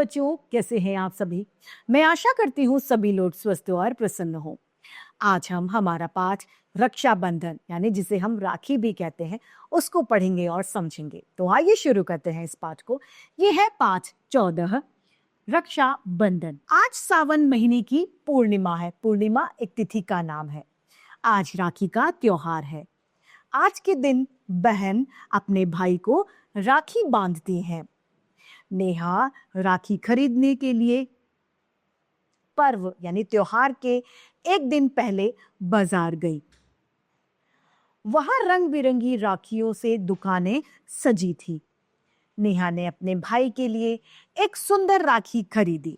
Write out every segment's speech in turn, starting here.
बच्चों, कैसे हैं आप सभी? मैं आशा करती हूँ सभी लोग स्वस्थ और प्रसन्न हो। आज हम हमारा पाठ रक्षाबंधन यानी जिसे हम राखी भी कहते हैं उसको पढ़ेंगे और समझेंगे। तो आइए शुरू करते हैं इस पाठ को। ये है पाठ 14 रक्षाबंधन। आज सावन महीने की पूर्णिमा है। पूर्णिमा एक तिथि का नाम है। आज राखी का त्योहार है। आज के दिन बहन अपने भाई को राखी बांधती है। नेहा राखी खरीदने के लिए पर्व यानी त्योहार के एक दिन पहले बाजार गई। वहां रंग बिरंगी राखियों से दुकानें सजी थी। नेहा ने अपने भाई के लिए एक सुंदर राखी खरीदी।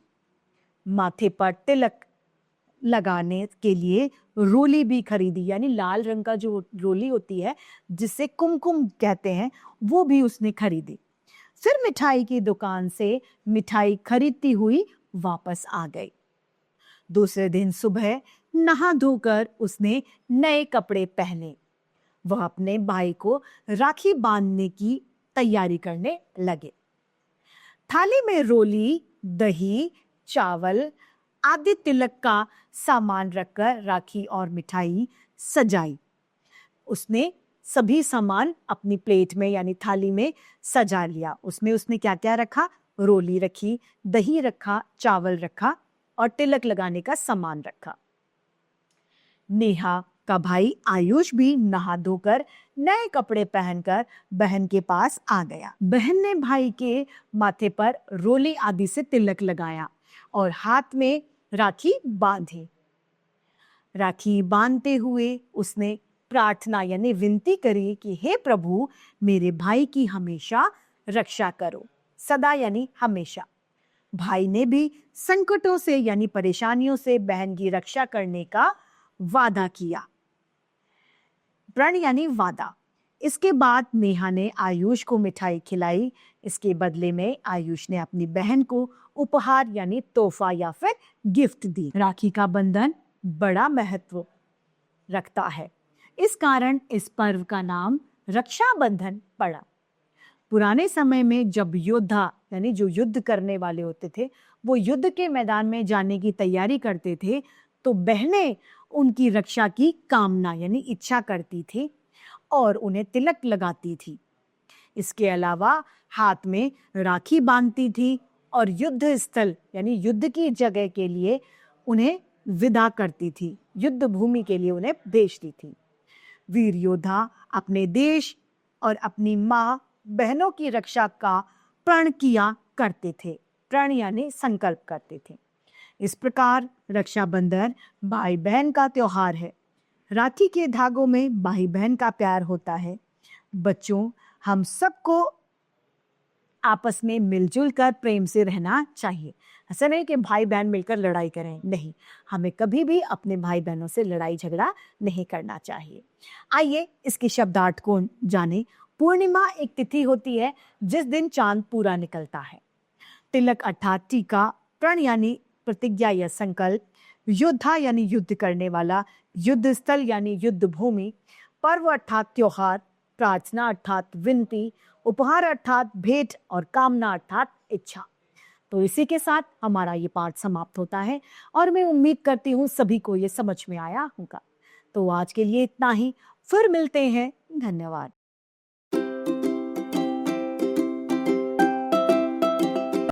माथे पर तिलक लगाने के लिए रोली भी खरीदी, यानी लाल रंग का जो रोली होती है जिसे कुमकुम कहते हैं, वो भी उसने खरीदी। फिर मिठाई की दुकान से मिठाई खरीदती हुई वापस आ गई। दूसरे दिन सुबह नहा धोकर उसने नए कपड़े पहने। वह अपने भाई को राखी बांधने की तैयारी करने लगे। थाली में रोली, दही, चावल आदि तिलक का सामान रखकर राखी और मिठाई सजाई। उसने सभी सामान अपनी प्लेट में यानी थाली में सजा लिया। उसमें उसने क्या क्या रखा? रोली रखी, दही रखा, चावल रखा और तिलक लगाने का सामान रखा। नेहा का भाई आयुष भी नहा धोकर नए कपड़े पहनकर बहन के पास आ गया। बहन ने भाई के माथे पर रोली आदि से तिलक लगाया और हाथ में राखी बांधी। राखी बांधते हुए उसने प्रार्थना यानी विनती करी कि हे प्रभु, मेरे भाई की हमेशा रक्षा करो। सदा यानी हमेशा। भाई ने भी संकटों से यानी परेशानियों से बहन की रक्षा करने का वादा किया। प्रण यानी वादा। इसके बाद नेहा ने आयुष को मिठाई खिलाई। इसके बदले में आयुष ने अपनी बहन को उपहार यानी तोहफा या फिर गिफ्ट दी। राखी का बंधन बड़ा महत्व रखता है। इस कारण इस पर्व का नाम रक्षाबंधन पड़ा। पुराने समय में जब योद्धा यानी जो युद्ध करने वाले होते थे, वो युद्ध के मैदान में जाने की तैयारी करते थे, तो बहनें उनकी रक्षा की कामना यानी इच्छा करती थी और उन्हें तिलक लगाती थी। इसके अलावा हाथ में राखी बांधती थी और युद्ध स्थल यानी युद्ध की जगह के लिए उन्हें विदा करती थी। युद्ध भूमि के लिए उन्हें भेजती थी। वीर योद्धा अपने देश और अपनी माँ बहनों की रक्षा का प्रण किया करते थे। प्रण यानी संकल्प करते थे। इस प्रकार रक्षाबंधन भाई बहन का त्योहार है। राखी के धागों में भाई बहन का प्यार होता है। बच्चों, हम सबको आपस में मिलजुल कर प्रेम से रहना चाहिए। ऐसा नहीं कि भाई बहन मिलकर लड़ाई करें, नहीं, हमें कभी भी अपने भाई बहनों से लड़ाई झगड़ा नहीं करना चाहिए। आइए इसके शब्दार्थ को जाने। पूर्णिमा एक तिथि होती है जिस दिन चांद पूरा निकलता है। तिलक अर्थात टीका, प्रण यानी प्रतिज्ञा या संकल्प, योद्धा यानी युद्ध करने वाला, युद्ध स्थल यानी युद्ध भूमि, पर्व अर्थात त्योहार, प्रार्थना अर्थात विनती, उपहार अर्थात भेंट और कामना अर्थात इच्छा। तो इसी के साथ हमारा ये पाठ समाप्त होता है और मैं उम्मीद करती हूँ सभी को ये समझ में आया होगा। तो आज के लिए इतना ही। फिर मिलते हैं। धन्यवाद।